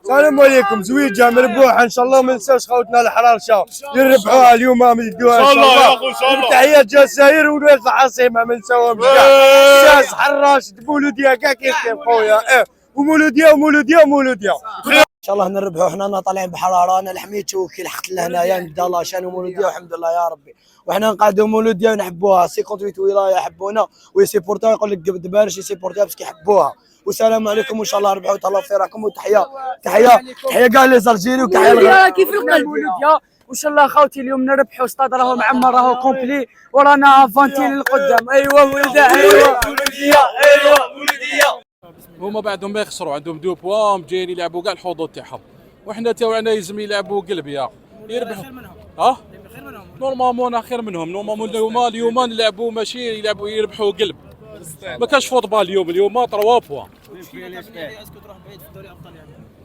السلام عليكم. زويجه مربوحه ان شاء الله. ما ننساوش خوتنا الحرارشه اللي ربحوها اليوم يدوها ان شاء الله يا اخو. ان شاء الله تحيات الجزائر وولاد العاصمه ما نساوهمش كاع. شاز حراش بولوديه كاع كيف خويا. ومولوديه ومولوديه ان شاء الله نربحوا. حنا طالعين بحراره. انا لحميت شوكي لحقت لهنايا نبدا لاشان ومولوديه والحمد لله يا ربي. وحنا نقعدوا مولوديه ونحبوها. 58 ولايه يحبونا ويسيبورتوها. يقول لك الدبارش يسيبورتوها بس كيحبوها. والسلام عليكم وان شاء الله ربحوا. تهلاو في راكم. وتحيه كاع لي زالجيري وتحيه مولوديه كيف القلب مولوديه. وان شاء الله خوتي اليوم نربحوا. استاد راهو معمر راهو كومبلي ورانا افانتي للقدام. ايوا مولوديه ايوا مولوديه. هما بعدهم ما يخسروا. عندهم 2 بوان جايين يلعبوا كاع الحظوظ تاعهم. وحنا تاوعنا يلزم يلعبوا قلب يا يربحوا. نورمالمون خير منهم. نورمالمون اليوم نلعبوا ماشي يربحوا قلب. ما كاش فوتبال اليوم 3 بوان.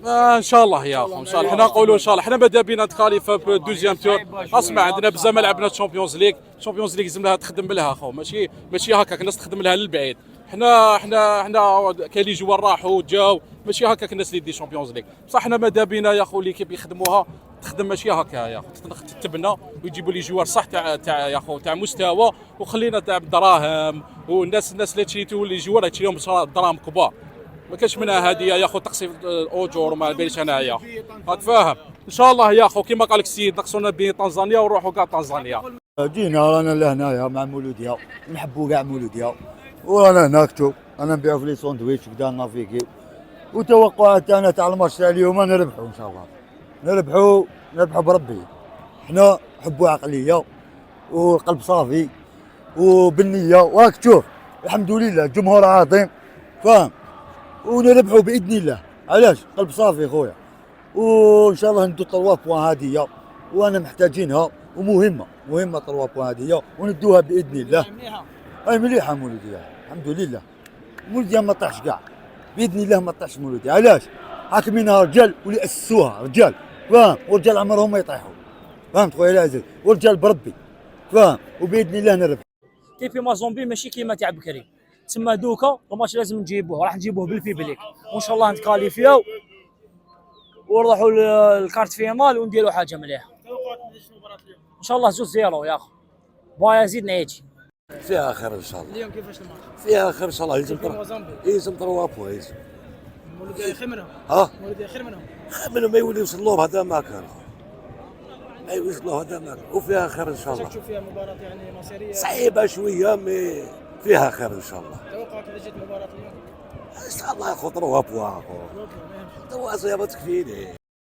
ان شاء الله يا اخو ان شاء الله. حنا نقولوا ان شاء الله. حنا ماذا بينا نتكاليف في الدوزيام تور. اسمع عندنا بزاف ما لعبنا الشامبيونز ليغ. الشامبيونز ليغ لازم لها تخدم لها اخو. ماشي هكاك الناس تخدم لها للبعيد. حنا كاين لي جوار راحوا جاو. ماشي هكاك الناس اللي دي الشامبيونز ليغ. بصح حنا ماذا بينا يا اخو ليكيب يخدموها تخدم ماشي هكا يا اخو. تتبنى ويجيبوا لي جوار صح تاع يا اخو تاع مستوى. وخلينا تاع الدراهم. والناس اللي تشريتو لي جوار تشري لهم دراهم كبار. ما كاش منها هذه يا اخو تقسيم الاجور وما باليش انايا. راك فاهم. ان شاء الله يا اخو كيما قال لك السيد نقصونا بين طنزانيا ونروحوا كاع طنزانيا. جينا رانا لهنايا مع مولوديه نحبوا كاع مولوديه. ورانا هناك شوف انا نبيعوا في لي ساندويتش كدا نافيكي. وتوقعات انا تاع الماتش تاع اليوم نربحوا ان شاء الله. نربحوا بربي. حنا حبوا عقليه وقلب صافي وبالنيه. وراك تشوف الحمد لله الجمهور عظيم فاهم. ونربحوا باذن الله. علاش قلب صافي خويا. وان شاء الله ندو 3 بوان هذه وانا محتاجينها ومهمه 3 بوان هذه وندوها باذن الله. اي مليحه مولوديه الحمد لله. مولوديه ما طاحش كاع باذن الله ما طاحش مولوديه. علاش حاكمينها رجال واللي اسسوها رجال فاهم. ورجال عمرهم ما يطيحوا فهمت خويا العزيز. ورجال بربي فاهم. وباذن الله نربح. كيف ما زومبي ماشي كيما تاع بكري. تسمى دوكا الماتش لازم نجيبوه. راح نجيبوه بالبيبليك وان شاء الله نتكاليفيو ونروحوا للكارت فينال ونديروا حاجه مليحه ان شاء الله. 2-0 يا اخو. بايا زيد نعيش فيها خير ان شاء الله. اليوم كيفاش الماتش؟ فيها خير ان شاء الله. يلزم يلزم 3 بوان. مولوديه خير منهم. مولوديه خير منهم. خير منهم ما يوليوش اللور هذا ما كان. ما يوصلوا هذا ما كان. وفيها خير ان شاء الله. تشوف فيها مباراه يعني مصيريه صعيبه شويه مي فيها خير ان شاء الله. توقعك اذا جات مباراه اليوم؟ ان شاء الله ياخذ 3 بوان. 3 بوان تكفيني.